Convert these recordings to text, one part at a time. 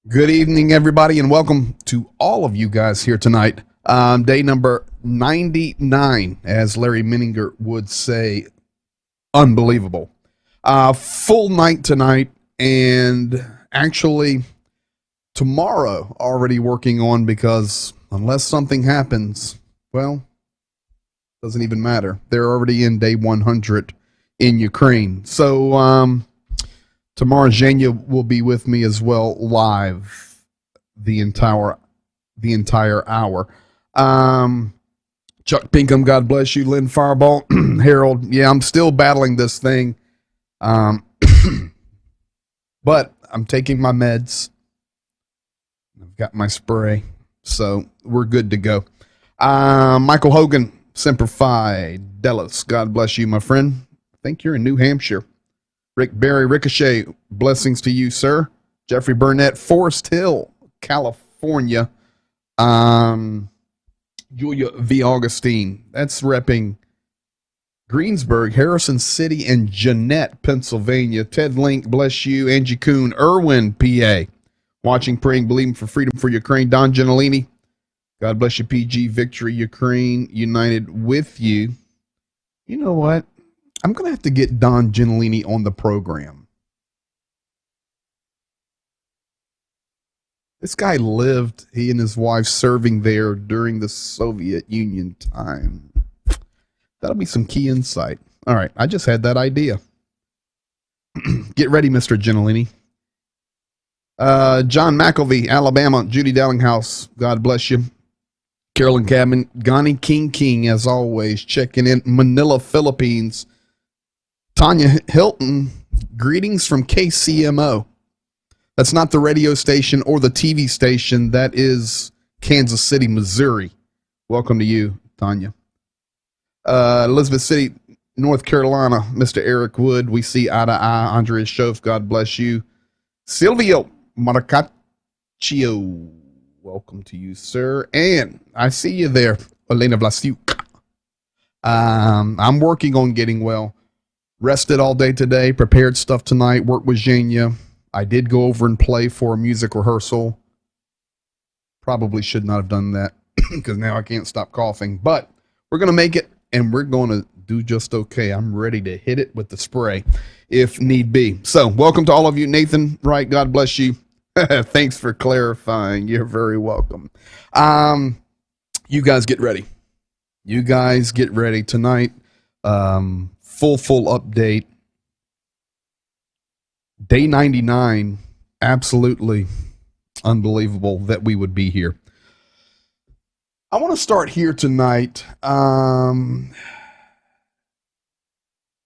Good evening, everybody, and welcome to all of you guys here tonight. Day number 99, as Larry Menninger would say. Unbelievable. Full night tonight, and actually tomorrow already working on, because unless something happens, well, doesn't even matter. They're already in day 100 in Ukraine. So tomorrow Zhenya will be with me as well, live the entire hour. Chuck Pinkham, God bless you. Lynn Fireball, Harold. Yeah, I'm still battling this thing. But I'm taking my meds. I've got my spray, so we're good to go. Michael Hogan, Semper Fi, Dallas. God bless you, my friend. I think you're in New Hampshire. Rick Barry, Ricochet, blessings to you, sir. Jeffrey Burnett, Forest Hill, California. Julia V. Augustine, that's repping Greensburg, Harrison City, and Jeanette, Pennsylvania. Ted Link, bless you. Angie Kuhn, Irwin, PA. Watching, praying, believing for freedom for Ukraine. Don Gentilini, God bless you. PG, Victory, Ukraine, united with you. You know what? I'm going to have to get Don Gentilini on the program. This guy lived, he and his wife, serving there during the Soviet Union time. That'll be some key insight. All right, I just had that idea. Get ready, Mr. Gentilini. John McElvey, Alabama. Judy Dallinghouse, God bless you. Carolyn Cabin, Gani King, as always, checking in. Manila, Philippines. Tanya Hilton, greetings from KCMO. That's not the radio station or the TV station. That is Kansas City, Missouri. Welcome to you, Tanya. Elizabeth City, North Carolina, Mr. Eric Wood. We see eye to eye. Andrea Schoaf, God bless you. Silvio Marcaccio, welcome to you, sir. And I see you there, Elena Vlasiuk. I'm working on getting well. Rested all day today, prepared stuff tonight, worked with Zhenya. I did go over and play for a music rehearsal. Probably should not have done that because now I can't stop coughing. But we're going to make it, and we're going to do just okay. I'm ready to hit it with the spray if need be. So welcome to all of you. Nathan Wright, God bless you. Thanks for clarifying. You're very welcome. You guys get ready. You guys get ready tonight. Full update. Day 99, absolutely unbelievable that we would be here. I want to start here tonight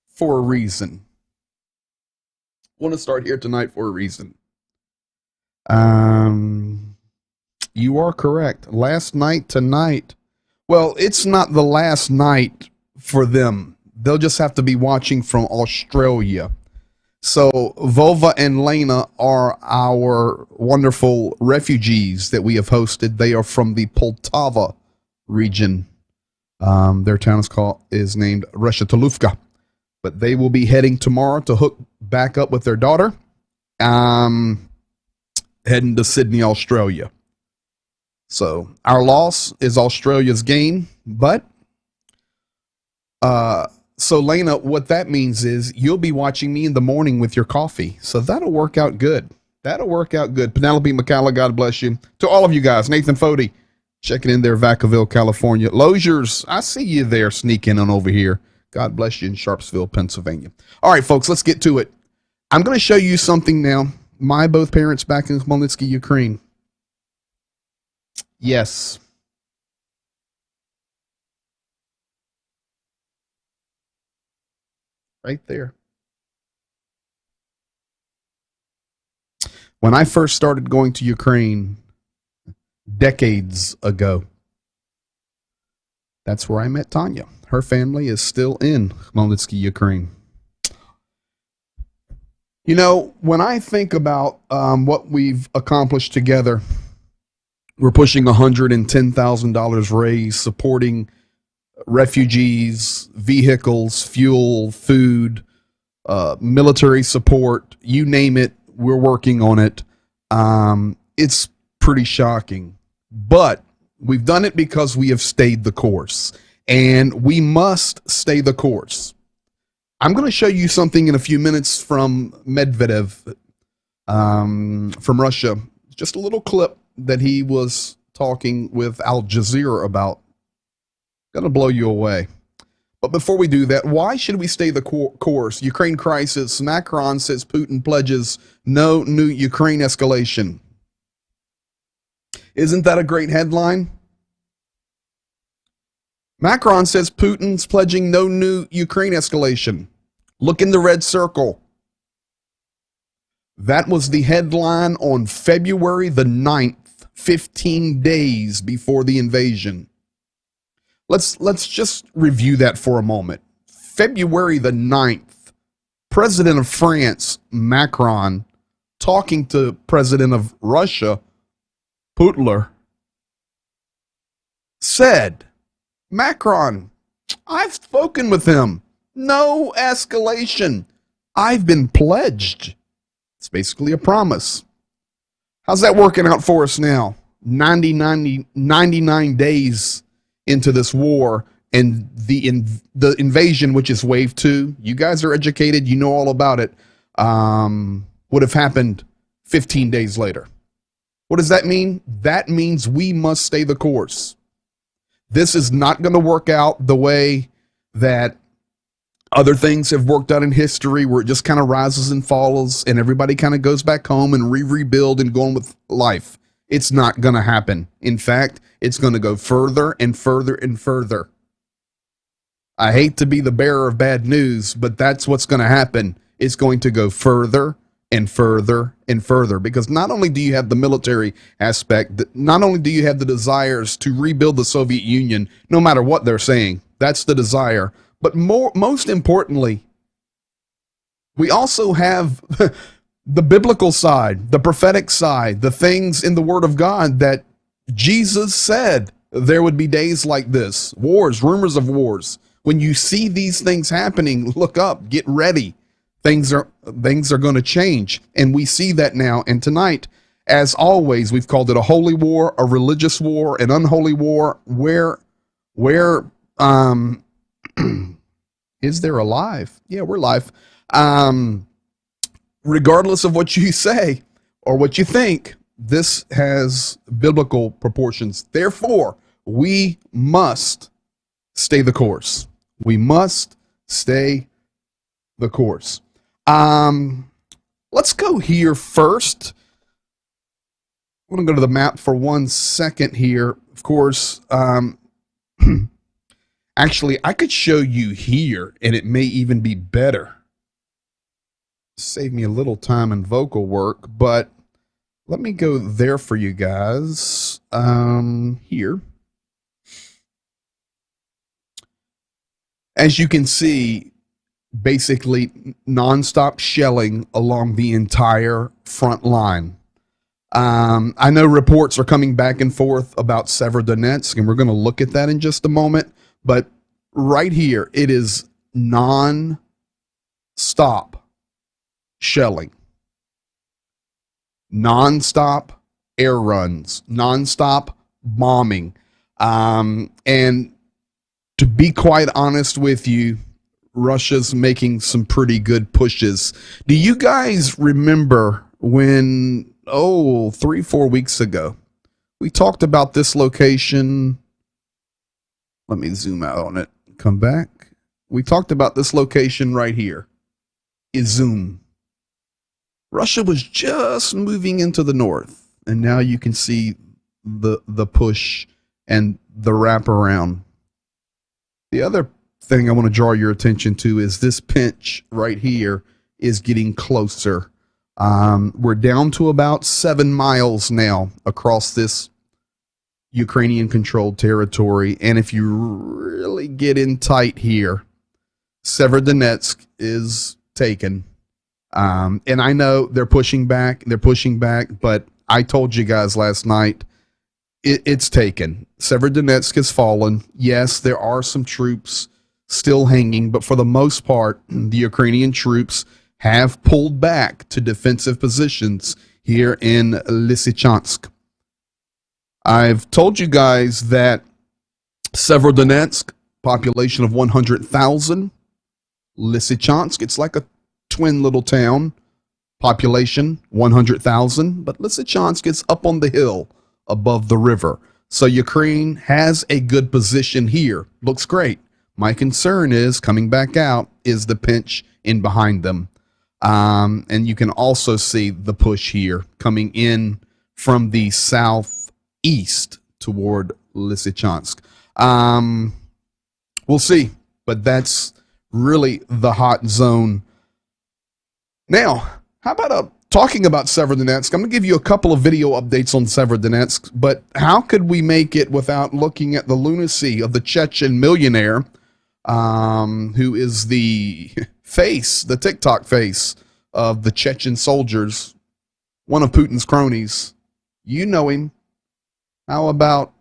for a reason. You are correct. Last night tonight, well, it's not the last night for them. They'll just have to be watching from Australia. So Vova and Lena are our wonderful refugees that we have hosted. They are from the Poltava region. Their town is named Reshetoluvka. But they will be heading tomorrow to hook back up with their daughter, heading to Sydney, Australia. So our loss is Australia's gain, but so Lena, what that means is you'll be watching me in the morning with your coffee. So that'll work out good. Penelope McCalla, God bless you. To all of you guys, Nathan Fody, checking in there, Vacaville, California. Loziers, I see you there sneaking on over here. God bless you in Sharpsville, Pennsylvania. All right, folks, let's get to it. I'm going to show you something now. My both parents back in Khmelnytsky, Ukraine. Yes. Right there. When I first started going to Ukraine decades ago, that's where I met Tanya. Her family is still in Khmelnytsky, Ukraine. You know, when I think about what we've accomplished together, we're pushing $110,000 raised, supporting refugees, vehicles, fuel, food, military support, you name it, we're working on it. It's pretty shocking, but we've done it because we have stayed the course, and we must stay the course. I'm going to show you something in a few minutes from Medvedev from Russia. Just a little clip that he was talking with Al Jazeera about. Going to blow you away. But before we do that, why should we stay the course? Ukraine crisis. Macron says Putin pledges no new Ukraine escalation. Isn't that a great headline? Macron says Putin's pledging no new Ukraine escalation. Look in the red circle. That was the headline on February the 9th, 15 days before the invasion. Let's just review that for a moment. February the 9th, President of France, Macron, talking to President of Russia, Putler, said, Macron, I've spoken with him. No escalation. I've been pledged. It's basically a promise. How's that working out for us now? 99 days into this war, and the invasion, which is wave 2, you guys are educated, you know all about it, would have happened 15 days later. What does that mean? That means we must stay the course. This is not going to work out the way that other things have worked out in history, where it just kind of rises and falls and everybody kind of goes back home and rebuild and go on with life. It's not going to happen. In fact, it's going to go further and further and further. I hate to be the bearer of bad news, but that's what's going to happen. It's going to go further and further and further, because not only do you have the military aspect, not only do you have the desires to rebuild the Soviet Union, no matter what they're saying, that's the desire, but most importantly, we also have the biblical side, the prophetic side, the things in the Word of God that Jesus said there would be days like this, wars, rumors of wars. When you see these things happening, look up, get ready. Things are going to change, and we see that now. And tonight, as always, we've called it a holy war, a religious war, an unholy war. Where is there alive? Yeah, we're live. Regardless of what you say or what you think, this has biblical proportions. Therefore, we must stay the course. We must stay the course. Let's go here first. I'm going to go to the map for 1 second here. Of course, actually, I could show you here, and it may even be better. Save me a little time and vocal work, but let me go there for you guys. Here. As you can see, basically nonstop shelling along the entire front line. I know reports are coming back and forth about Severodonetsk, and we're going to look at that in just a moment. But right here, it is non-stop shelling, non-stop air runs, non-stop bombing. And to be quite honest with you, Russia's making some pretty good pushes. Do you guys remember when, 3-4 weeks ago, we talked about this location? Let me zoom out on it. Come back. We talked about this location right here, Izum. Russia was just moving into the north, and now you can see the push and the wraparound. The other thing I want to draw your attention to is this pinch right here is getting closer. We're down to about 7 miles now across this Ukrainian-controlled territory, and if you really get in tight here, Severodonetsk is taken. And I know they're pushing back, but I told you guys last night, it's taken. Severodonetsk has fallen. Yes, there are some troops still hanging, but for the most part, the Ukrainian troops have pulled back to defensive positions here in Lysychansk. I've told you guys that Severodonetsk, population of 100,000. Lysychansk, it's like a twin little town, population 100,000, but Lysychansk is up on the hill above the river. So Ukraine has a good position here. Looks great. My concern is, coming back out, is the pinch in behind them. And you can also see the push here coming in from the southeast toward Lysychansk. We'll see, but that's really the hot zone. Now, how about talking about Severodonetsk? I'm going to give you a couple of video updates on Severodonetsk, but how could we make it without looking at the lunacy of the Chechen millionaire, who is the face, the TikTok face of the Chechen soldiers, one of Putin's cronies. You know him. How about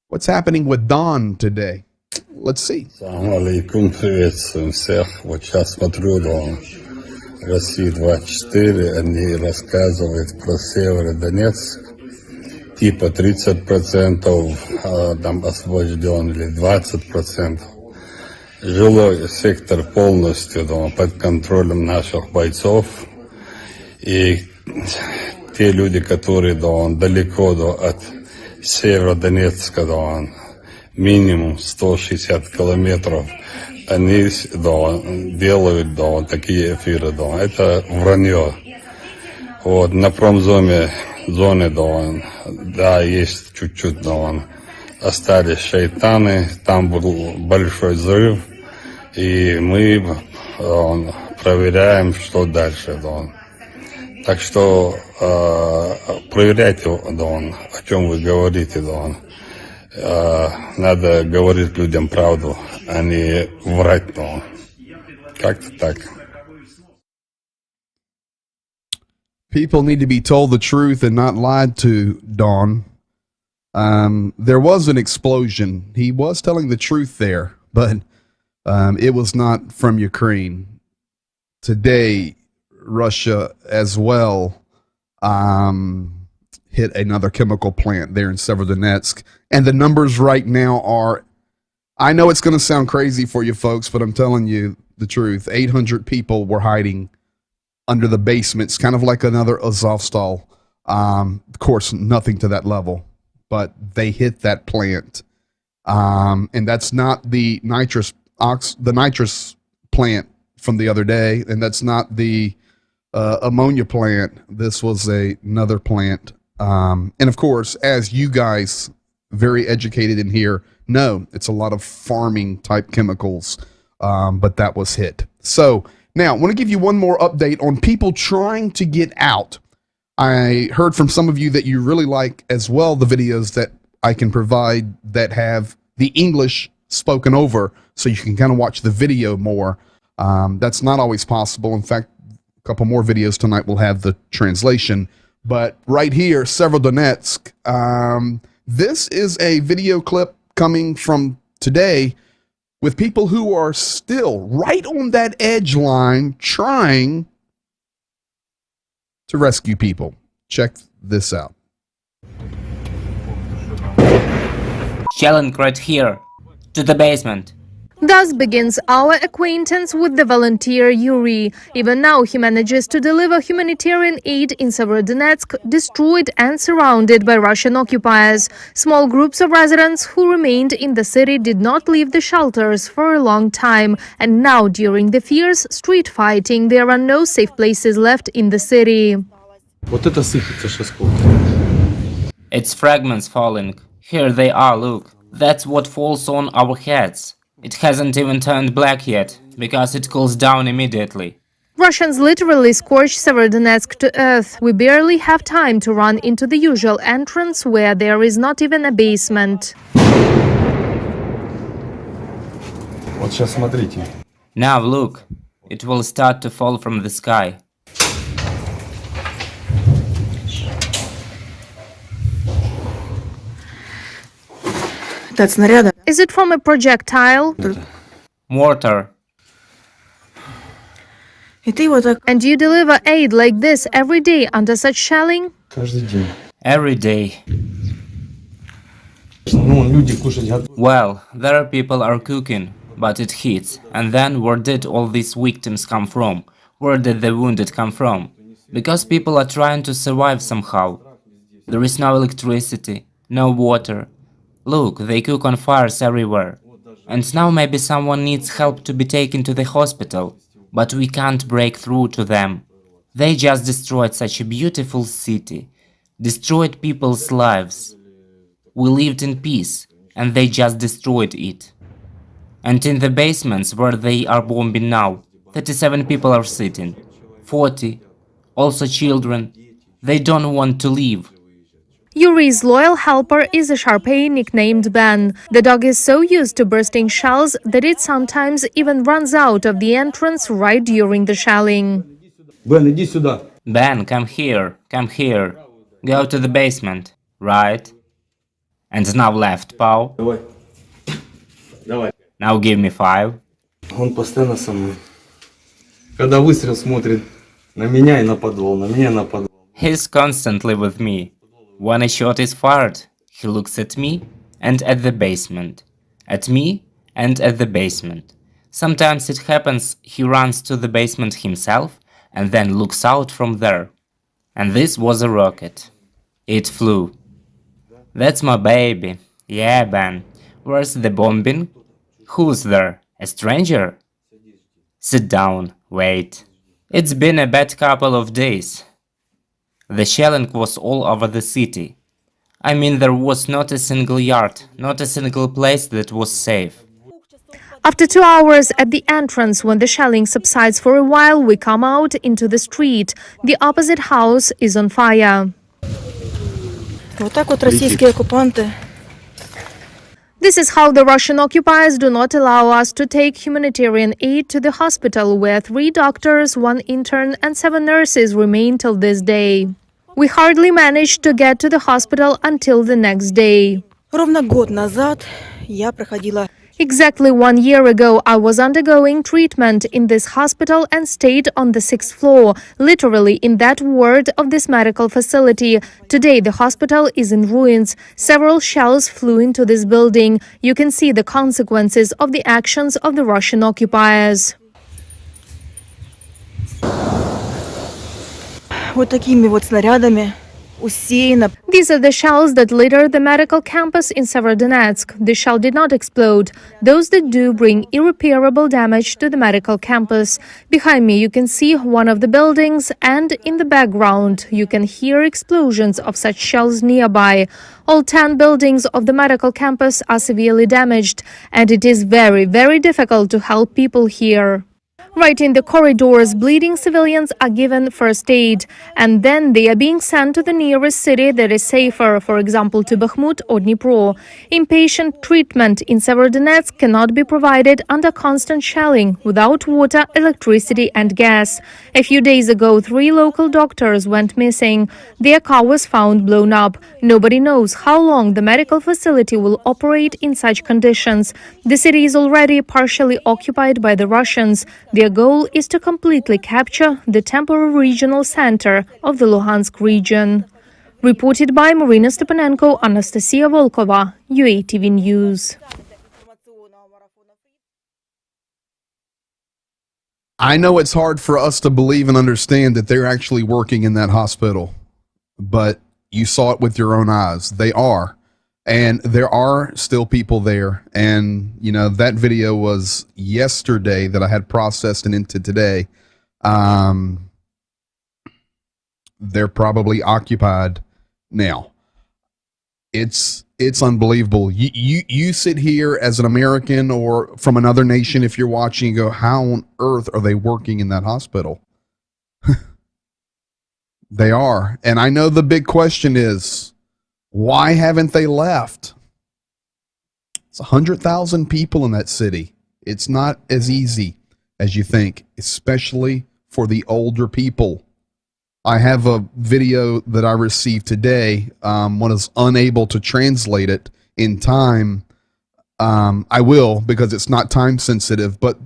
what's happening with Don today? Let's see. Ассаламу алейкум, приветствуем всех. Вот сейчас смотрю, Россия-24, они рассказывают про Северодонецк. Типа 30% там освобожден или 20%. Жилой сектор полностью под контролем наших бойцов. И те люди, которые далеко от Северодонецка, минимум 160 километров, они делают такие эфиры. Это вранье. Вот, на промзоне да, есть чуть-чуть, остались шайтаны, там был большой взрыв, и мы проверяем, что дальше. Так что проверяйте, о чем вы говорите. Надо говорить людям правду, а не врать. Как-то так. People need to be told the truth and not lied to, Don. There was an explosion. He was telling the truth there, but it was not from Ukraine. Today, Russia as well hit another chemical plant there in Severodonetsk. And the numbers right now are, I know it's going to sound crazy for you folks, but I'm telling you the truth. 800 people were hiding under the basements, kind of like another Azovstal. Of course, nothing to that level, but they hit that plant. And that's not the nitrous plant from the other day, and that's not the ammonia plant. This was another plant. And of course, as you guys, very educated in here, know, it's a lot of farming type chemicals, but that was hit. So now I want to give you one more update on people trying to get out. I heard from some of you that you really like as well the videos that I can provide that have the English spoken over, so you can kind of watch the video more. That's not always possible. In fact, a couple more videos tonight will have the translation. But right here, Severodonetsk, this is a video clip coming from today with people who are still right on that edge line trying to rescue people. Check this out. Challenge right here, to the basement. Thus begins our acquaintance with the volunteer Yuri. Even now, he manages to deliver humanitarian aid in Severodonetsk, destroyed and surrounded by Russian occupiers. Small groups of residents who remained in the city did not leave the shelters for a long time. And now, during the fierce street fighting, there are no safe places left in the city. It's fragments falling. Here they are, look. That's what falls on our heads. It hasn't even turned black yet, because it cools down immediately. Russians literally scorch Severodonetsk to earth. We barely have time to run into the usual entrance where there is not even a basement. Now look, it will start to fall from the sky. Is it from a projectile? Mortar. И ты вот так And you deliver aid like this every day under such shelling? каждый день. Every day. Ну, люди кушать готовят. Well, there are people are cooking, but it hits. And then where did all these victims come from? Where did the wounded come from? Because people are trying to survive somehow. There is no electricity, no water. Look, they cook on fires everywhere. And now maybe someone needs help to be taken to the hospital, but we can't break through to them. They just destroyed such a beautiful city, destroyed people's lives. We lived in peace, and they just destroyed it. And in the basements where they are bombing now, 37 people are sitting, 40, also children. They don't want to leave. Yuri's loyal helper is a Shar-Pei nicknamed Ben. The dog is so used to bursting shells that it sometimes even runs out of the entrance right during the shelling. Бен, иди сюда. Ben, come here, come here. Go to the basement, right? And now left, Pau. Давай. Давай. Now give me 5. Он постоянно со мной. Когда выстрел смотрит на меня и на подвал, на меня и на подвал. He's constantly with me. When a shot is fired, he looks at me and at the basement. At me and at the basement. Sometimes it happens he runs to the basement himself and then looks out from there. And this was a rocket. It flew. That's my baby. Yeah, Ben. Where's the bombing? Who's there? A stranger? Sit down. Wait. It's been a bad couple of days. The shelling was all over the city. I mean, there was not a single yard, not a single place that was safe. After 2 hours at the entrance, when the shelling subsides for a while, we come out into the street. The opposite house is on fire. Вот так вот российские оккупанты. This is how the Russian occupiers do not allow us to take humanitarian aid to the hospital, where 3 doctors, 1 intern and 7 nurses remain till this day. We hardly managed to get to the hospital until the next day. Ровно год назад я проходила Exactly 1 year ago, I was undergoing treatment in this hospital and stayed on the 6th floor, literally in that ward of this medical facility. Today, the hospital is in ruins. Several shells flew into this building. You can see the consequences of the actions of the Russian occupiers. вот такими вот снарядами усеяно. These are the shells that litter the medical campus in Severodonetsk. The shell did not explode. Those that do bring irreparable damage to the medical campus. Behind me you can see one of the buildings, and in the background you can hear explosions of such shells nearby. All 10 buildings of the medical campus are severely damaged, and it is very, very difficult to help people here. Right in the corridors, bleeding civilians are given first aid, and then they are being sent to the nearest city that is safer, for example to Bakhmut or Dnipro. Inpatient treatment in Severodonetsk cannot be provided under constant shelling, without water, electricity and gas. A few days ago, 3 local doctors went missing. Their car was found blown up. Nobody knows how long the medical facility will operate in such conditions. The city is already partially occupied by the Russians. Their goal is to completely capture the temporary regional center of the Luhansk region. Reported by Marina Stepanenko, Anastasia Volkova, UATV News. I know it's hard for us to believe and understand that they're actually working in that hospital, but you saw it with your own eyes. They are. And there are still people there. And, you know, that video was yesterday that I had processed and into today. They're probably occupied now. It's unbelievable. You sit here as an American or from another nation, if you're watching, and go, how on earth are they working in that hospital? They are. And I know the big question is, why haven't they left? It's 100,000 people in that city. It's not as easy as you think, especially for the older people. I have a video that I received today. Was unable to translate it in time. I will, because it's not time sensitive, but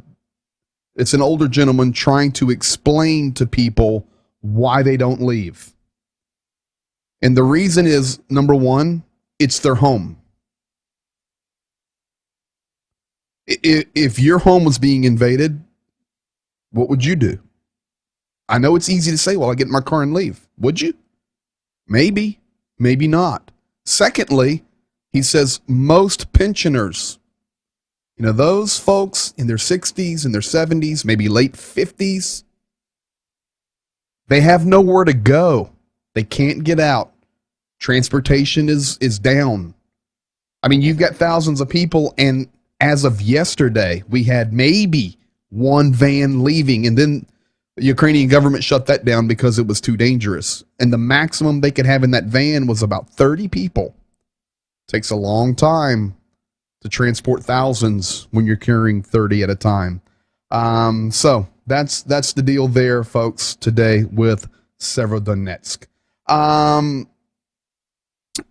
It's an older gentleman trying to explain to people why they don't leave. And the reason is, number one, it's their home. If your home was being invaded, what would you do? I know it's easy to say, well, I get in my car and leave. Would you? Maybe, maybe not. Secondly, he says most pensioners, those folks in their 60s and their 70s, maybe late 50s, they have nowhere to go. They can't get out. Transportation is down. I mean, you've got thousands of people, and as of yesterday, we had maybe one van leaving, and then the Ukrainian government shut that down because it was too dangerous. And the maximum they could have in that van was about 30 people. Takes a long time to transport thousands when you're carrying 30 at a time. So that's the deal there, folks, today with Severodonetsk.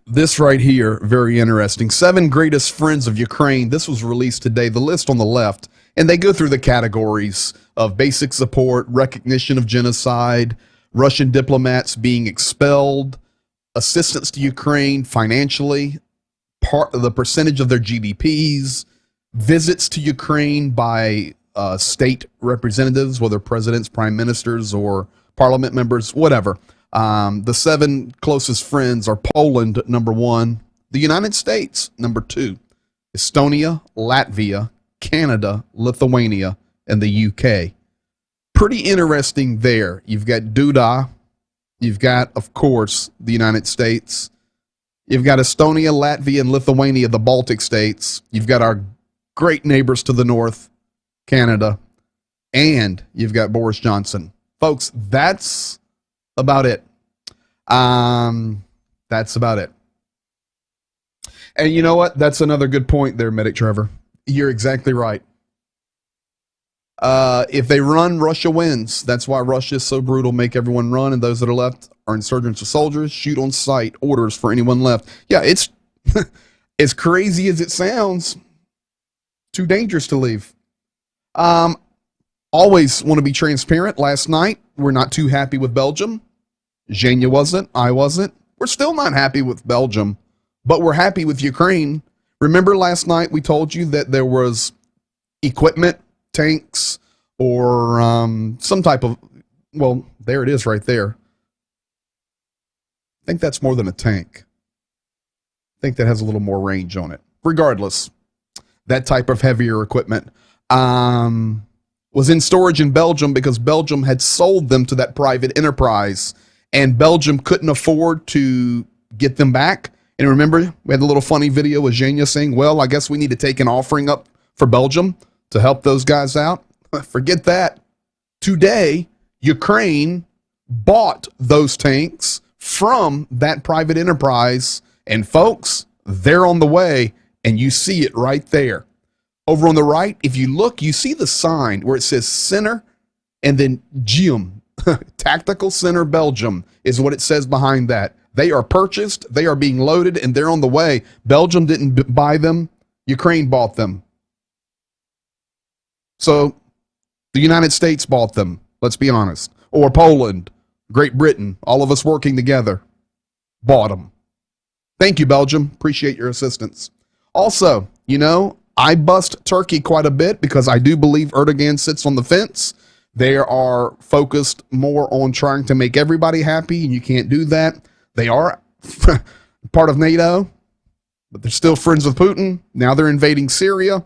This right here, very interesting. 7 greatest friends of Ukraine. This was released today, the list on the left. And they go through the categories of basic support, recognition of genocide, Russian diplomats being expelled, assistance to Ukraine financially, part of the percentage of their GDPs, visits to Ukraine by state representatives, whether presidents, prime ministers, or parliament members, whatever. The 7 closest friends are Poland, number 1, the United States, number 2, Estonia, Latvia, Canada, Lithuania, and the UK. Pretty interesting there. You've got Duda. You've got, of course, the United States. You've got Estonia, Latvia, and Lithuania, the Baltic states. You've got our great neighbors to the north, Canada. And you've got Boris Johnson. Folks, that's about it. That's about it. And you know what? That's another good point there, Medic Trevor. You're exactly right. If they run, Russia wins. That's why Russia is so brutal. Make everyone run, and those that are left are insurgents or soldiers. Shoot on sight. Orders for anyone left. Yeah, it's as crazy as it sounds. Too dangerous to leave. Always want to be transparent. Last night, we're not too happy with Belgium. Zhenya wasn't. I wasn't. We're still not happy with Belgium, but we're happy with Ukraine. Remember last night we told you that there was equipment, tanks, or some type of, well, there it is right there. I think that's more than a tank. I think that has a little more range on it. Regardless, that type of heavier equipment was in storage in Belgium because Belgium had sold them to that private enterprise, and Belgium couldn't afford to get them back. And remember, we had a little funny video with Zhenya saying, well, I guess we need to take an offering up for Belgium to help those guys out. Forget that. Today, Ukraine bought those tanks from that private enterprise. And folks, they're on the way, and you see it right there. Over on the right, if you look, you see the sign where it says Center and then GIUM. Tactical Center Belgium is what it says behind that. They are purchased, they are being loaded, and they're on the way. Belgium didn't buy them. Ukraine bought them. So the United States bought them, let's be honest. Or Poland, Great Britain, all of us working together, bought them. Thank you, Belgium. Appreciate your assistance. Also, I bust Turkey quite a bit because I do believe Erdogan sits on the fence. They are focused more on trying to make everybody happy, and you can't do that. They are part of NATO, but they're still friends with Putin. Now they're invading Syria.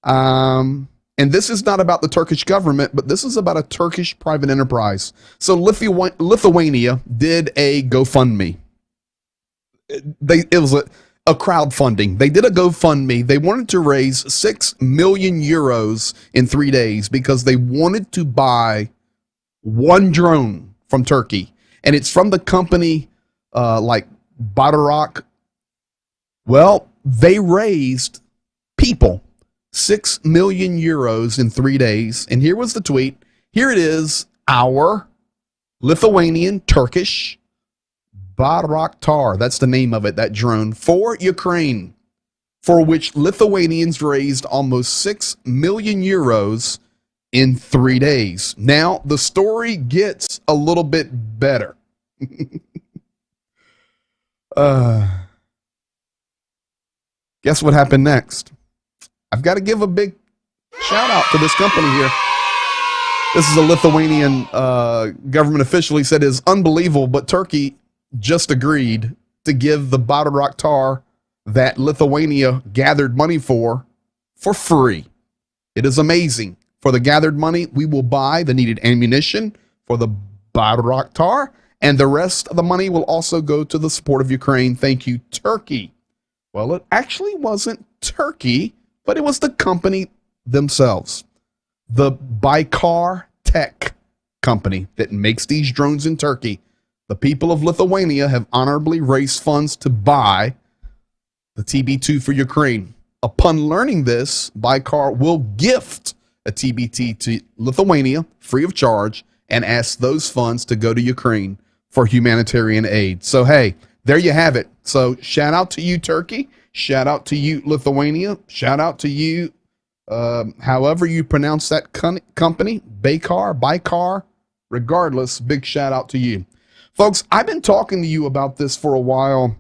And this is not about the Turkish government, but this is about a Turkish private enterprise. So Lithuania did a GoFundMe. It was a crowdfunding. They did a GoFundMe. They wanted to raise 6 million euros in 3 days because they wanted to buy one drone from Turkey. And it's from the company like Badarok. Well, they raised people 6 million euros in 3 days. And here was the tweet. Here it is, our Lithuanian, Turkish Bayraktar, that's the name of it, that drone, for Ukraine, for which Lithuanians raised almost 6 million euros in 3 days. Now, the story gets a little bit better. Guess what happened next? I've got to give a big shout out to this company here. This is a Lithuanian government official. He said it is unbelievable, but Turkey just agreed to give the Bayraktar that Lithuania gathered money for free. It is amazing. For the gathered money, we will buy the needed ammunition for the Bayraktar, and the rest of the money will also go to the support of Ukraine. Thank you, Turkey. Well, it actually wasn't Turkey, but it was the company themselves. The Baykar Tech company that makes these drones in Turkey. The people of Lithuania have honorably raised funds to buy the TB2 for Ukraine. Upon learning this, Baykar will gift a TB2 to Lithuania free of charge and ask those funds to go to Ukraine for humanitarian aid. So, hey, there you have it. So, shout out to you, Turkey. Shout out to you, Lithuania. Shout out to you, however you pronounce that company, Baykar. Regardless, big shout out to you. Folks, I've been talking to you about this for a while.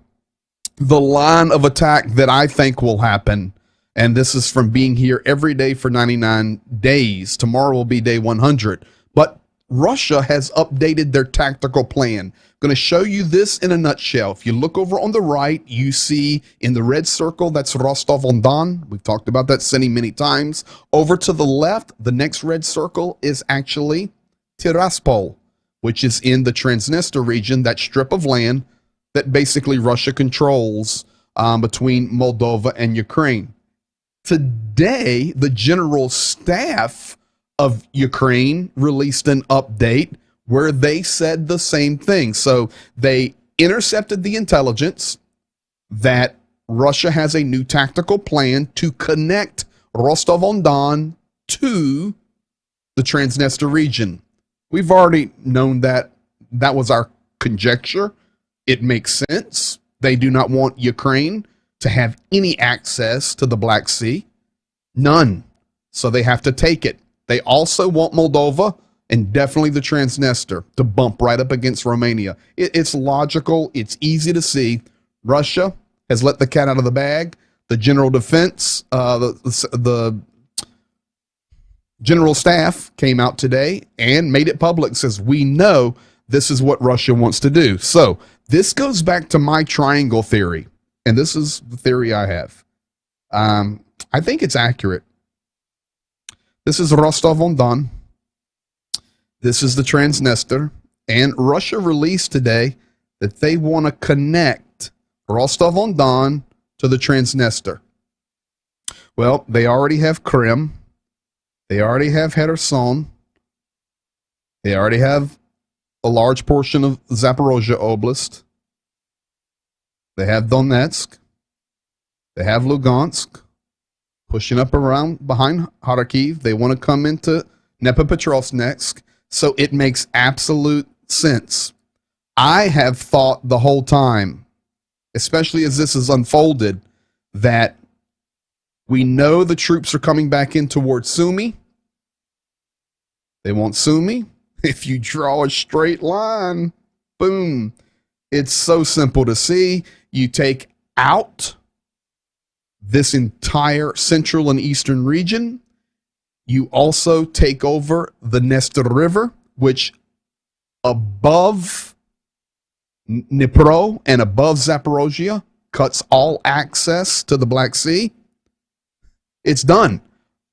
The line of attack that I think will happen, and this is from being here every day for 99 days. Tomorrow will be day 100. But Russia has updated their tactical plan. Going to show you this in a nutshell. If you look over on the right, you see in the red circle, that's Rostov-on-Don. We've talked about that many times. Over to the left, the next red circle is actually Tiraspol, which is in the Transnistria region, that strip of land that basically Russia controls between Moldova and Ukraine. Today, the General Staff of Ukraine released an update where they said the same thing. So they intercepted the intelligence that Russia has a new tactical plan to connect Rostov-on-Don to the Transnistria region. We've already known that. That was our conjecture. It makes sense. They do not want Ukraine to have any access to the Black Sea. None. So they have to take it. They also want Moldova and definitely the Transnistria to bump right up against Romania. It's logical. It's easy to see. Russia has let the cat out of the bag. The General Defense, the General Staff came out today and made it public. Says, we know this is what Russia wants to do. So this goes back to my triangle theory. And this is the theory I have. I think it's accurate. This is Rostov-on-Don. This is the Transnistria. And Russia released today that they want to connect Rostov-on-Don to the Transnistria. Well, they already have Crimea. They already have Kherson. They already have a large portion of Zaporozhye Oblast. They have Donetsk. They have Lugansk. Pushing up around behind Kharkiv. They want to come into Dnipropetrovsk next. So it makes absolute sense. I have thought the whole time, especially as this is unfolded, that we know the troops are coming back in towards Sumy. They want Sumy. If you draw a straight line, boom. It's so simple to see. You take out this entire central and eastern region. You also take over the Dniester River, which above Dnipro and above Zaporozhye cuts all access to the Black Sea. It's done.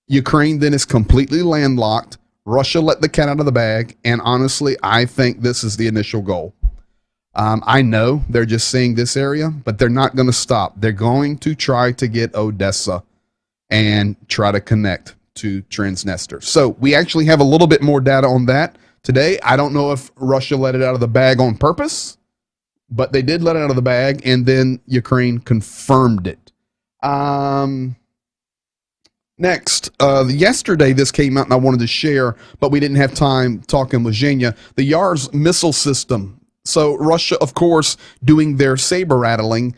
Ukraine then is completely landlocked. Russia let the cat out of the bag. And honestly, I think this is the initial goal. I know they're just seeing this area, but they're not going to stop. They're going to try to get Odessa and try to connect to Transnistria. So we actually have a little bit more data on that today. I don't know if Russia let it out of the bag on purpose, but they did let it out of the bag, and then Ukraine confirmed it. Next, yesterday this came out and I wanted to share, but we didn't have time talking with Zhenya. The Yars missile system. So Russia, of course, doing their saber rattling.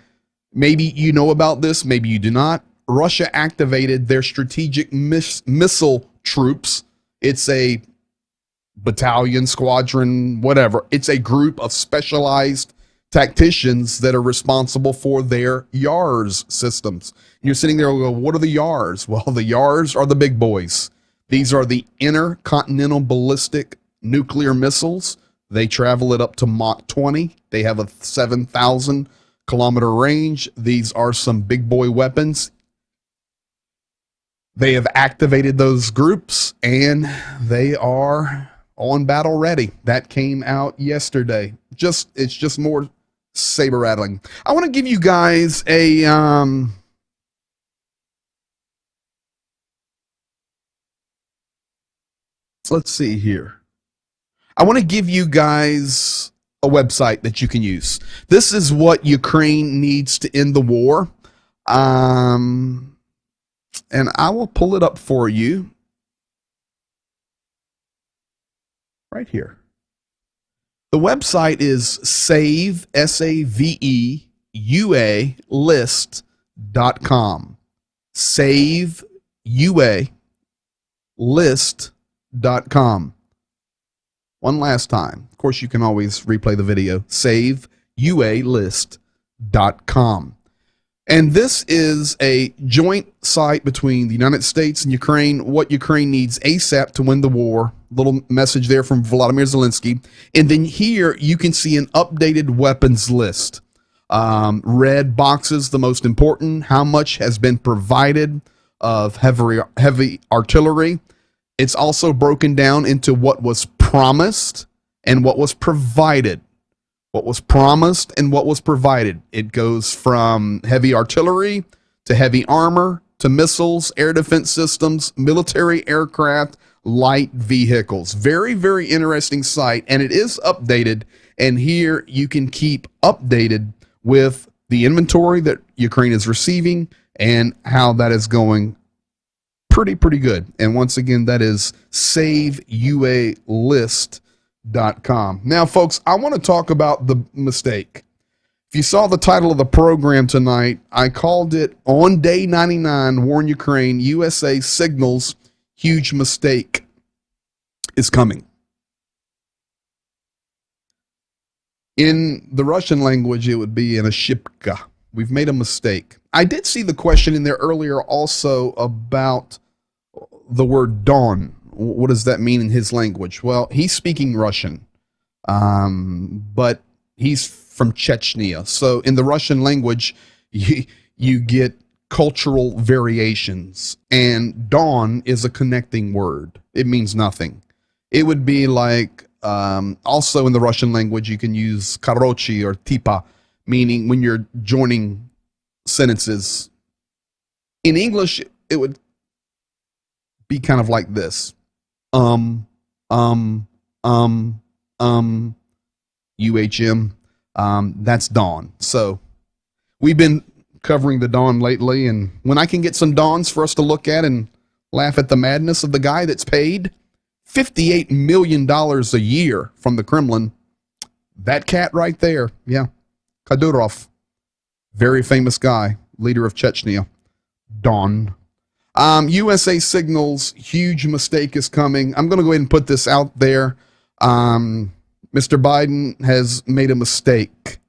Maybe you know about this, maybe you do not. Russia activated their strategic missile troops It's a battalion, squadron, whatever. It's a group of specialized tacticians that are responsible for their YARS systems. You're sitting there and go, what are the YARS? Well, the YARS are the big boys. These are the intercontinental ballistic nuclear missiles. They travel it up to Mach 20. They have a 7,000 kilometer range. These are some big boy weapons. They have activated those groups and they are on battle ready. That came out yesterday. It's just more saber rattling. I want to give you guys a let's see here. I want to give you guys a website that you can use. This is what Ukraine needs to end the war. And I will pull it up for you right here. The website is save, SAVEUA list.com. SAVEUA list.com. One last time. Of course, you can always replay the video. SAVEUA list.com. And this is a joint site between the United States and Ukraine, what Ukraine needs ASAP to win the war. Little message there from Volodymyr Zelensky. And then here you can see an updated weapons list. Red boxes, the most important. How much has been provided of heavy artillery. It's also broken down into what was promised and what was provided. What was promised and what was provided. It goes from heavy artillery to heavy armor to missiles, air defense systems, military aircraft, light vehicles. Very, very interesting site, and it is updated. And here you can keep updated with the inventory that Ukraine is receiving and how that is going. Pretty good. And once again, that is SAVEUAList.com. Now, folks, I want to talk about the mistake. If you saw the title of the program tonight, I called it On Day 99, War in Ukraine, USA Signals Huge Mistake is Coming. In the Russian language, it would be an ошибка. We've made a mistake. I did see the question in there earlier also about the word dawn. What does that mean in his language? Well, he's speaking Russian, but he's from Chechnya. So in the Russian language, you get cultural variations, and dawn is a connecting word. It means nothing. It would be like, also in the Russian language, you can use karochi or tipa, meaning when you're joining sentences. In English, it would be kind of like this. UHM. That's dawn. So we've been covering the dawn lately, and when I can get some dawns for us to look at and laugh at the madness of the guy that's paid $58 million a year from the Kremlin, that cat right there, yeah, Kadyrov, very famous guy, leader of Chechnya, dawn. USA Signals, huge mistake is coming. I'm going to go ahead and put this out there. Mr. Biden has made a mistake.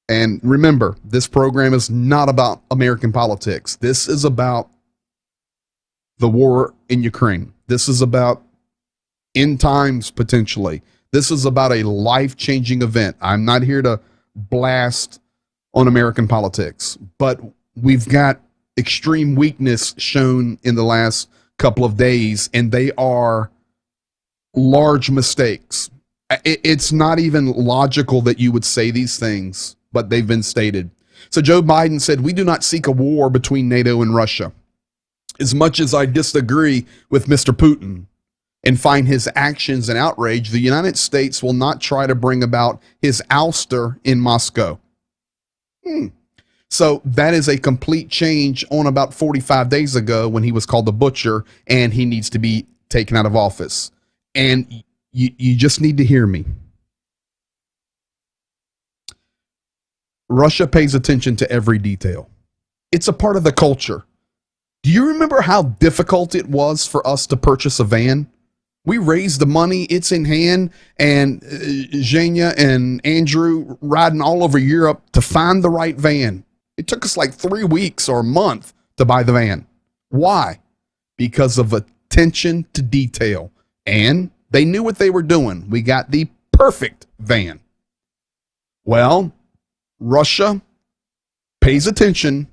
And remember, this program is not about American politics. This is about the war in Ukraine. This is about end times, potentially. This is about a life-changing event. I'm not here to blast on American politics, but we've got extreme weakness shown in the last couple of days, and they are large mistakes. It's not even logical that you would say these things, but they've been stated. So Joe Biden said, "We do not seek a war between NATO and Russia. As much as I disagree with Mr. Putin and find his actions an outrage, the United States will not try to bring about his ouster in Moscow." So that is a complete change on about 45 days ago when he was called the butcher and he needs to be taken out of office. And you just need to hear me. Russia pays attention to every detail. It's a part of the culture. Do you remember how difficult it was for us to purchase a van? We raised the money, it's in hand, and Zhenya and Andrew riding all over Europe to find the right van. It took us like 3 weeks or a month to buy the van. Why? Because of attention to detail. And they knew what they were doing. We got the perfect van. Well, Russia pays attention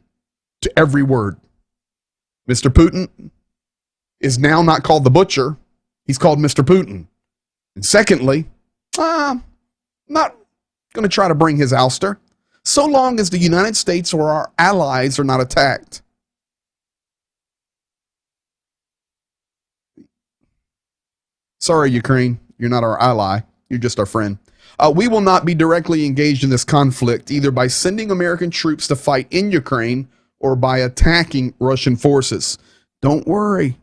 to every word. Mr. Putin is now not called the butcher. He's called Mr. Putin. And secondly, I'm not going to try to bring his ouster so long as the United States or our allies are not attacked. Sorry, Ukraine, you're not our ally. You're just our friend. We will not be directly engaged in this conflict, either by sending American troops to fight in Ukraine or by attacking Russian forces. Don't worry.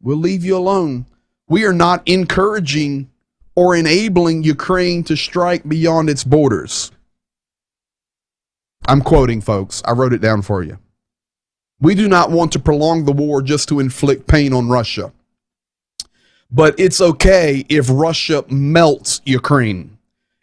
We'll leave you alone. We are not encouraging or enabling Ukraine to strike beyond its borders. I'm quoting, folks. I wrote it down for you. We do not want to prolong the war just to inflict pain on Russia. But it's okay if Russia melts Ukraine.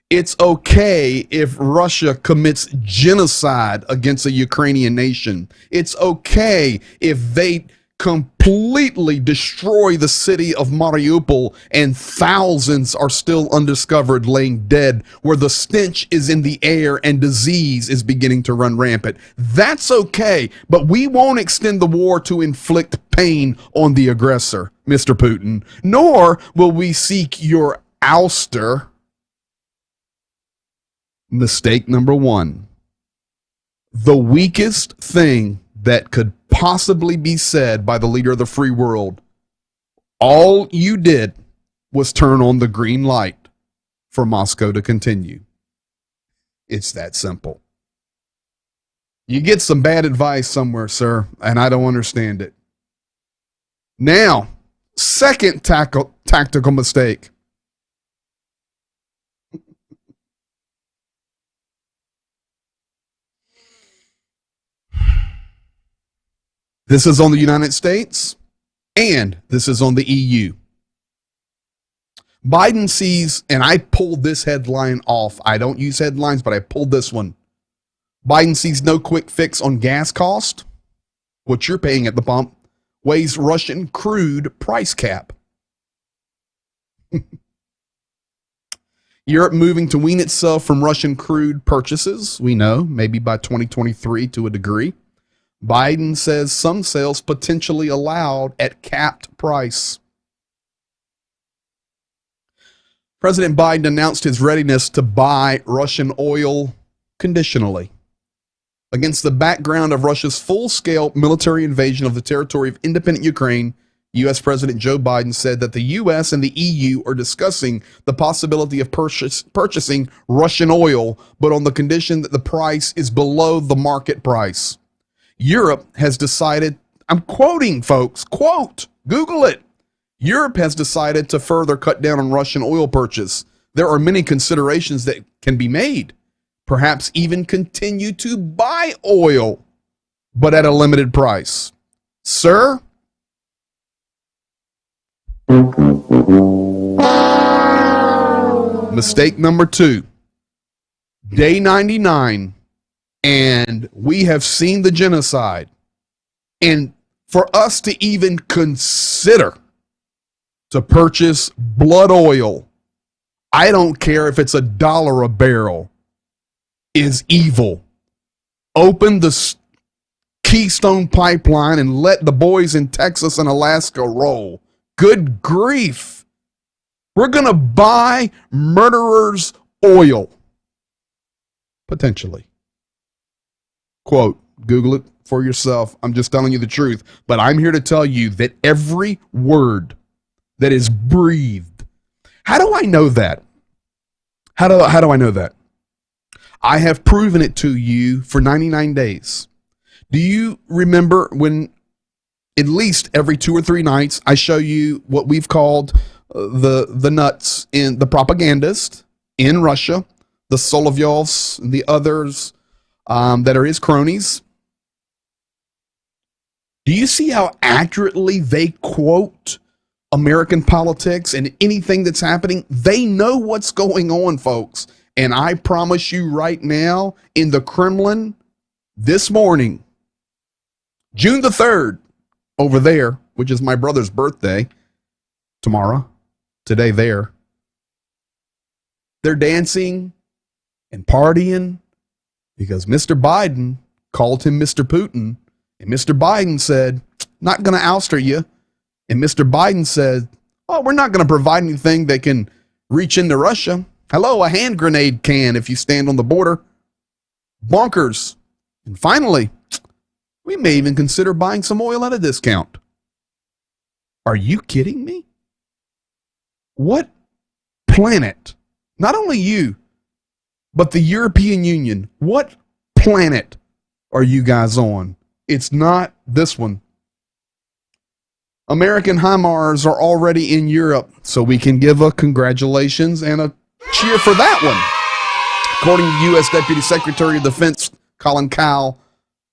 It's okay if Russia commits genocide against a Ukrainian nation. It's okay if they completely destroy the city of Mariupol and thousands are still undiscovered laying dead, where the stench is in the air and disease is beginning to run rampant. That's okay, but we won't extend the war to inflict pain on the aggressor, Mr. Putin, nor will we seek your ouster. Mistake number one. The weakest thing that could possibly be said by the leader of the free world. All you did was turn on the green light for Moscow to continue. It's that simple. You get some bad advice somewhere, sir, and I don't understand it. Now, second tactical mistake. This is on the United States, and this is on the EU. Biden sees, and I pulled this headline off. I don't use headlines, but I pulled this one. Biden sees no quick fix on gas cost, what you're paying at the pump, weighs Russian crude price cap. Europe moving to wean itself from Russian crude purchases, we know, maybe by 2023 to a degree. Biden says some sales potentially allowed at capped price. President Biden announced his readiness to buy Russian oil conditionally. Against the background of Russia's full-scale military invasion of the territory of independent Ukraine, U.S. President Joe Biden said that the U.S. and the EU are discussing the possibility of purchasing Russian oil, but on the condition that the price is below the market price. Europe has decided, I'm quoting, folks, quote, Google it. Europe has decided to further cut down on Russian oil purchase. There are many considerations that can be made. Perhaps even continue to buy oil, but at a limited price. Sir? Mistake number 2. Day 99. And we have seen the genocide. And for us to even consider to purchase blood oil, I don't care if it's $1 a barrel, is evil. Open the Keystone Pipeline and let the boys in Texas and Alaska roll. Good grief. We're going to buy murderers' oil. Potentially. Quote, Google it for yourself. I'm just telling you the truth. But I'm here to tell you that every word that is breathed. How do I know that? How do I know that? I have proven it to you for 99 days. Do you remember when at least every 2 or 3 nights I show you what we've called the nuts in the propagandist in Russia, the Solovyovs and the others that are his cronies? Do Do you see how accurately they quote American politics and anything that's happening? They know what's going on, folks. And I promise you right now, in the Kremlin this morning, June the 3rd, over there, which is my brother's birthday, tomorrow, today there, they're dancing and partying because Mr. Biden called him Mr. Putin, and Mr. Biden said, not going to ouster you. And Mr. Biden said, oh, we're not going to provide anything that can reach into Russia. Hello, a hand grenade can if you stand on the border. Bonkers. And finally, we may even consider buying some oil at a discount. Are you kidding me? What planet, not only you, but the European Union, what planet are you guys on? It's not this one. American HIMARS are already in Europe, so we can give a congratulations and a cheer for that one. According to U.S. Deputy Secretary of Defense Colin Powell,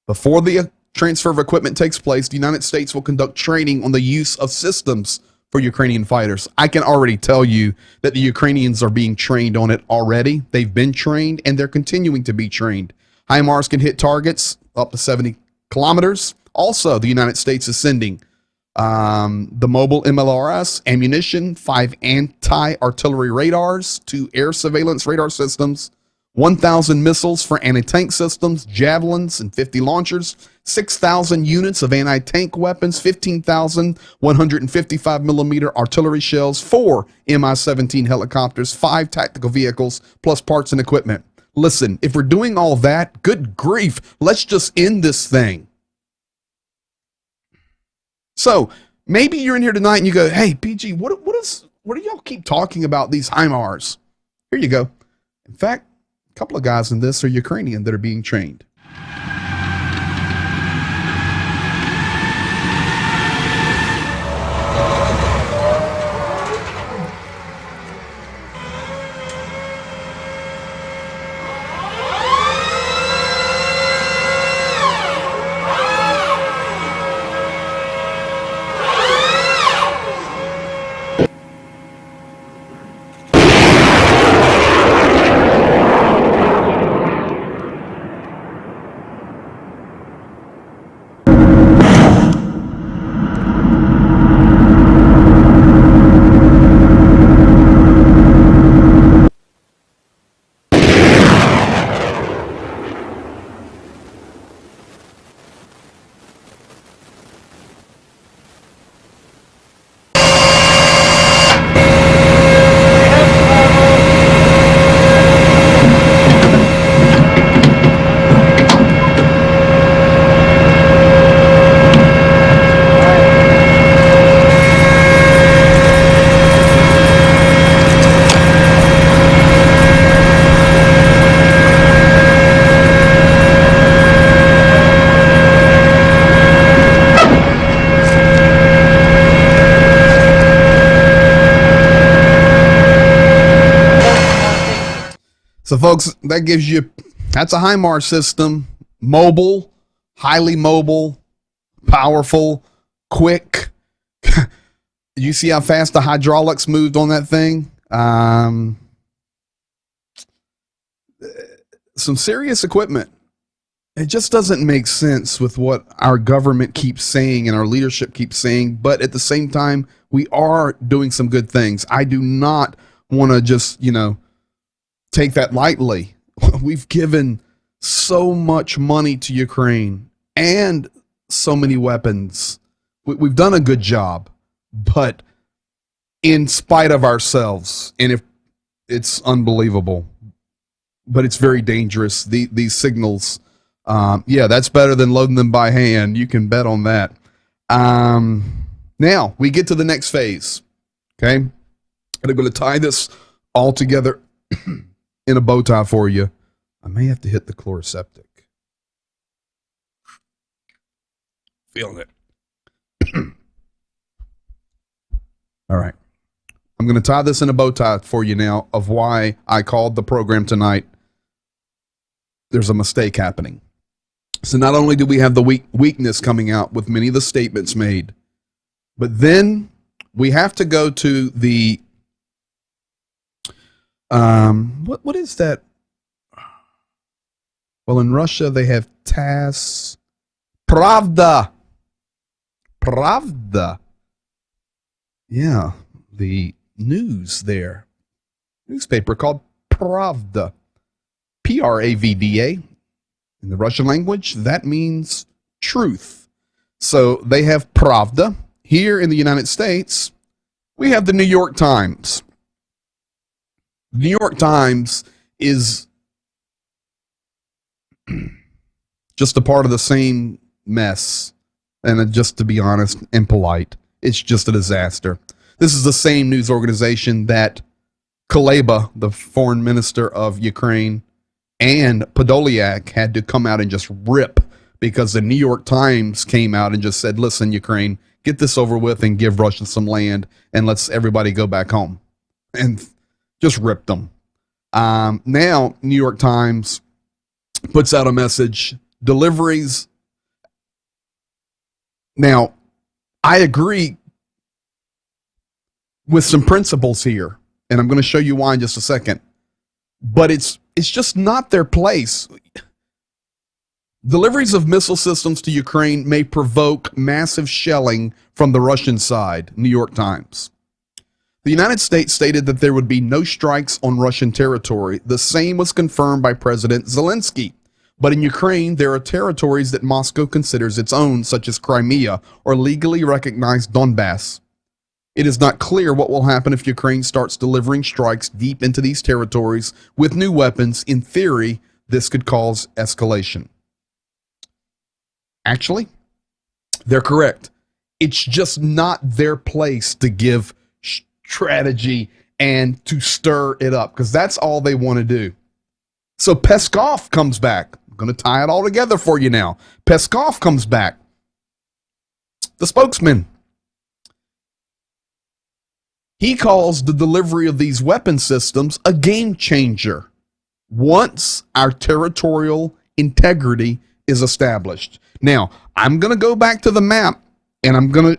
before the transfer of equipment takes place, the United States will conduct training on the use of systems for Ukrainian fighters. I can already tell you that the Ukrainians are being trained on it already. They've been trained and they're continuing to be trained. HIMARS can hit targets up to 70 kilometers. Also, the United States is sending the mobile MLRS, ammunition, 5 anti-artillery radars, 2 air surveillance radar systems, 1,000 missiles for anti-tank systems, javelins, and 50 launchers, 6,000 units of anti-tank weapons, 15,155 millimeter artillery shells, 4 Mi-17 helicopters, 5 tactical vehicles, plus parts and equipment. Listen, if we're doing all that, good grief, let's just end this thing. So maybe you're in here tonight and you go, hey, PG, what do y'all keep talking about these HIMARS? Here you go. In fact, a couple of guys in this are Ukrainian that are being trained. So, folks, that gives you, that's a HIMARS system, mobile, highly mobile, powerful, quick. You see how fast the hydraulics moved on that thing? Some serious equipment. It just doesn't make sense with what our government keeps saying and our leadership keeps saying, but at the same time, we are doing some good things. I do not want to just, take that lightly. We've given so much money to Ukraine and so many weapons. We've done a good job, but in spite of ourselves, and if it's unbelievable, but it's very dangerous. These signals, that's better than loading them by hand. You can bet on that. Now we get to the next phase. Okay, and I'm going to tie this all together in a bow tie for you. I may have to hit the chloroseptic. Feeling it. All right. I'm going to tie this in a bow tie for you now of why I called the program tonight. There's a mistake happening. So not only do we have the weakness coming out with many of the statements made, but then we have to go to the what is that? Well, in Russia they have TASS, Pravda. Yeah, the news there. Newspaper called Pravda. Pravda. In the Russian language, that means truth. So they have Pravda. Here in the United States, we have the New York Times. The New York Times is just a part of the same mess. And just to be honest and polite, it's just a disaster. This is the same news organization that Kuleba, the foreign minister of Ukraine, and Podolyak had to come out and just rip because the New York Times came out and just said, listen, Ukraine, get this over with and give Russia some land and let's everybody go back home. And just ripped them. Now, New York Times puts out a message, deliveries. Now, I agree with some principles here, and I'm going to show you why in just a second. But it's just not their place. Deliveries of missile systems to Ukraine may provoke massive shelling from the Russian side, New York Times. The United States stated that there would be no strikes on Russian territory. The same was confirmed by President Zelensky. But in Ukraine, there are territories that Moscow considers its own, such as Crimea or legally recognized Donbass. It is not clear what will happen if Ukraine starts delivering strikes deep into these territories with new weapons. In theory, this could cause escalation. Actually, they're correct. It's just not their place to give strategy and to stir it up, because that's all they want to do. So Peskov comes back. I'm going to tie it all together for you now. Peskov comes back. The spokesman. He calls the delivery of these weapon systems a game changer once our territorial integrity is established. Now, I'm going to go back to the map and I'm going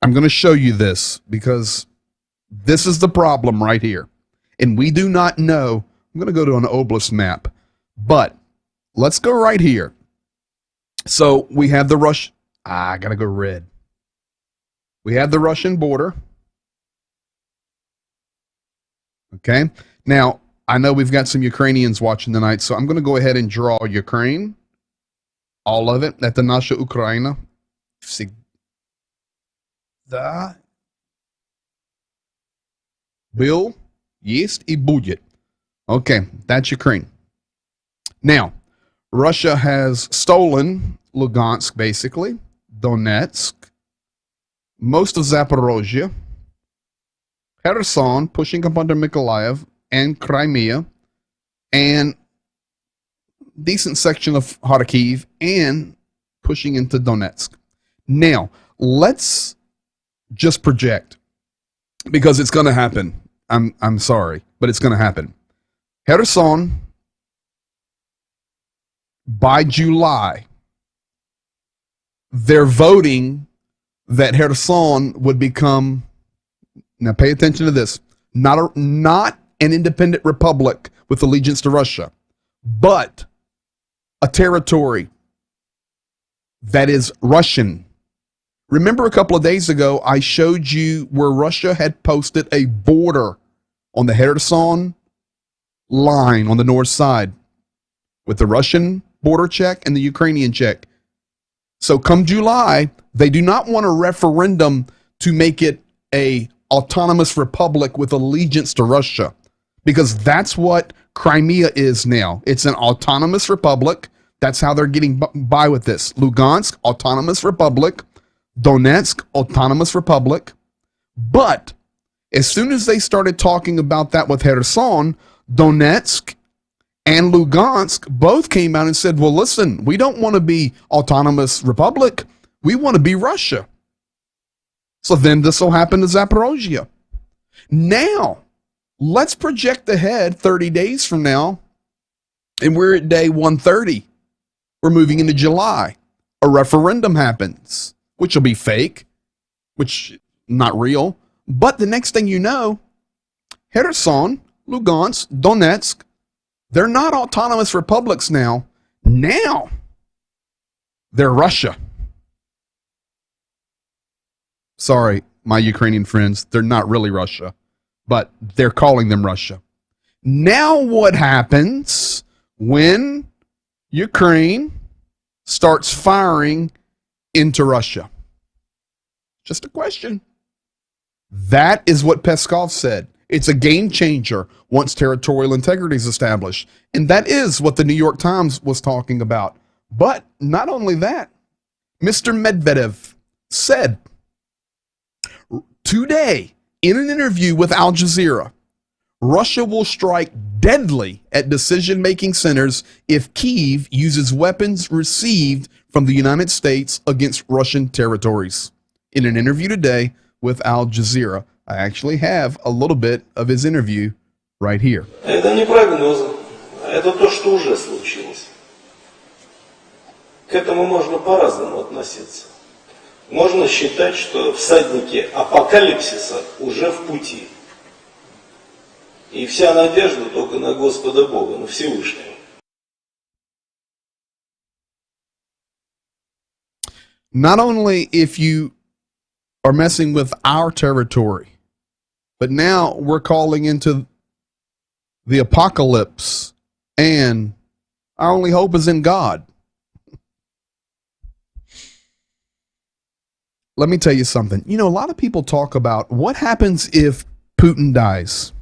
to show you this, because this is the problem right here. And we do not know. I'm going to go to an oblast map, but let's go right here. So we have the I got to go red. We have the Russian border. Okay. Now, I know we've got some Ukrainians watching tonight, so I'm going to go ahead and draw Ukraine. All of it. Это наша Украина. Всегда был, есть и будет. Okay, that's Ukraine. Now, Russia has stolen Lugansk, basically, Donetsk, most of Zaporozhye, Kherson, pushing up under Mykolaiv, and Crimea, and decent section of Kharkiv, and pushing into Donetsk. Now, let's just project, because it's going to happen. I'm sorry, but it's going to happen. Kherson, by July, they're voting that Kherson would become, now pay attention to this, not an independent republic with allegiance to Russia, but a territory that is Russian. Remember a couple of days ago, I showed you where Russia had posted a border on the Kherson line on the north side with the Russian border check and the Ukrainian check. So come July, they do not want a referendum to make it a autonomous republic with allegiance to Russia, because that's what Crimea is now. It's an autonomous republic. That's how they're getting by with this. Lugansk, autonomous republic. Donetsk, autonomous republic. But as soon as they started talking about that with Kherson, Donetsk and Lugansk both came out and said, well, listen, we don't want to be autonomous republic. We want to be Russia. So then this will happen to Zaporozhye. Now, let's project ahead 30 days from now, and we're at day 130. We're moving into July. A referendum happens, which will be fake, which not real. But the next thing you know, Kherson, Lugansk, Donetsk, they're not autonomous republics now. Now they're Russia. Sorry, my Ukrainian friends, they're not really Russia, but they're calling them Russia. Now what happens when Ukraine starts firing into Russia? Just a question. That is what Peskov said. It's a game changer once territorial integrity is established. And that is what the New York Times was talking about. But not only that, Mr. Medvedev said today in an interview with Al Jazeera, Russia will strike deadly at decision-making centers if Kyiv uses weapons received from the United States against Russian territories. In an interview today with Al Jazeera, I actually have a little bit of his interview right here. Это не прогнозы, это то, что уже случилось. К этому можно по-разному относиться. Можно считать, что всадники апокалипсиса уже в пути. И вся надежда только на Господа Бога, на Всевышнего. Not only if you are messing with our territory, but now we're calling into the apocalypse, and our only hope is in God. Let me tell you something. You know, a lot of people talk about what happens if Putin dies.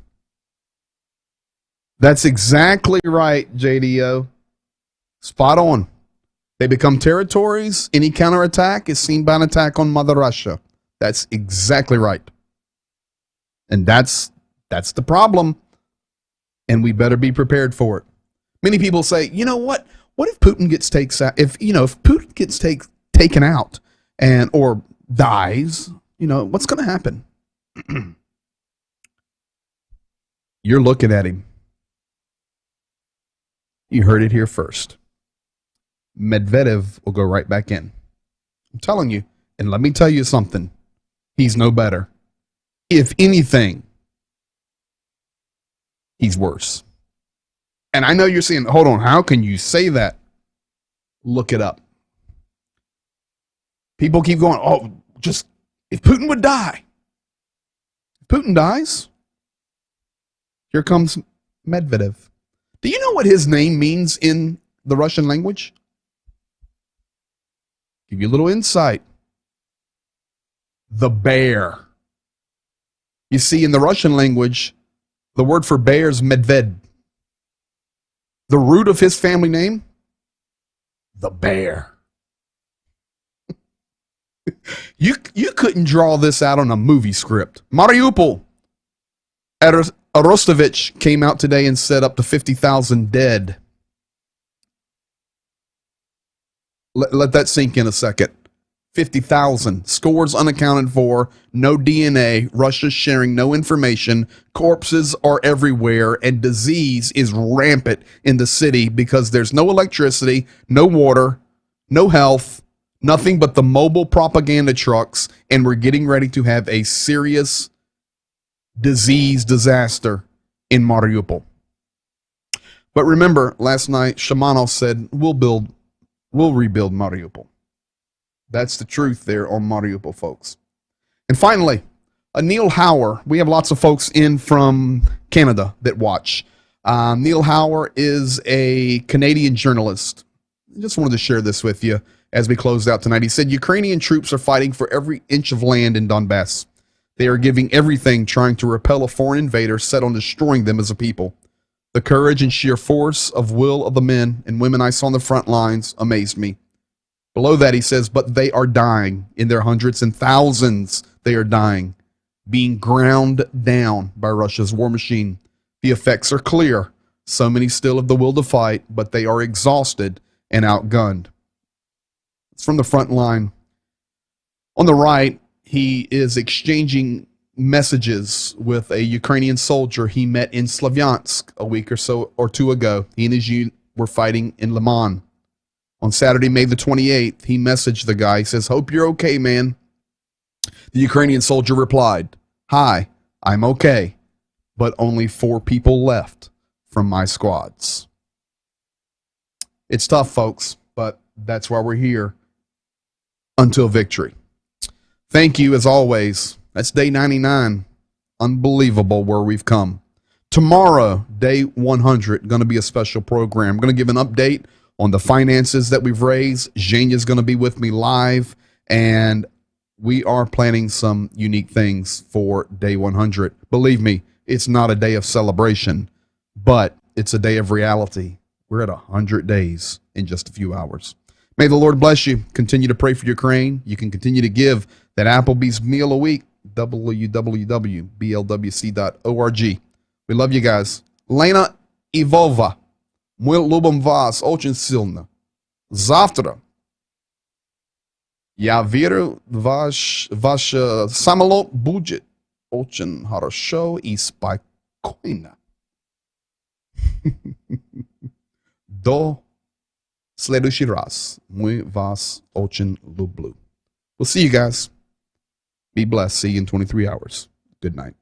That's exactly right, JDO. Spot on. They become territories. Any counterattack is seen by an attack on Mother Russia. That's exactly right. And that's the problem. And we better be prepared for it. Many people say, you know what? What if Putin gets if Putin gets taken out and or dies, what's going to happen? You're looking at him. You heard it here first. Medvedev will go right back in. I'm telling you, and let me tell you something. He's no better. If anything, he's worse. And I know you're saying, hold on, how can you say that? Look it up. People keep going, just if Putin would die. If Putin dies, here comes Medvedev. Do you know what his name means in the Russian language? Give you a little insight. The bear. You see, in the Russian language, the word for bear is medved. The root of his family name? The bear. You couldn't draw this out on a movie script. Mariupol. Arostovich came out today and said up to 50,000 dead. Let that sink in a second. 50,000. Scores unaccounted for. No DNA. Russia's sharing no information. Corpses are everywhere. And disease is rampant in the city because there's no electricity, no water, no health, nothing but the mobile propaganda trucks. And we're getting ready to have a serious disease disaster in Mariupol. But remember, last night, Shamanov said, we'll rebuild Mariupol. That's the truth there on Mariupol, folks. And finally, Neil Hauer. We have lots of folks in from Canada that watch. Neil Hauer is a Canadian journalist. I just wanted to share this with you as we close out tonight. He said, Ukrainian troops are fighting for every inch of land in Donbass. They are giving everything trying to repel a foreign invader set on destroying them as a people. The courage and sheer force of will of the men and women I saw on the front lines amazed me. Below that, he says, but they are dying. In their hundreds and thousands, they are dying, being ground down by Russia's war machine. The effects are clear. So many still have the will to fight, but they are exhausted and outgunned. It's from the front line. On the right, he is exchanging messages with a Ukrainian soldier he met in Slavyansk a week or two ago. He and his unit were fighting in Liman. On Saturday, May the 28th, he messaged the guy. He says, "Hope you're okay, man." The Ukrainian soldier replied, "Hi, I'm okay, but only 4 people left from my squads." It's tough, folks, but that's why we're here until victory. Thank you, as always. That's day 99. Unbelievable where we've come. Tomorrow, day 100, going to be a special program. I'm going to give an update on the finances that we've raised. Zhenya's going to be with me live, and we are planning some unique things for day 100. Believe me, it's not a day of celebration, but it's a day of reality. We're at 100 days in just a few hours. May the Lord bless you. Continue to pray for Ukraine. You can continue to give that Applebee's meal a week, www.blwc.org. We love you guys. Lena Ivova. Мы любим вас очень сильно. Завтра я верю, ваш самолет будет очень хорошо и спокойно. До следующий раз. Мы вас очень люблю. We'll see you guys. Be blessed. See you in 23 hours. Good night.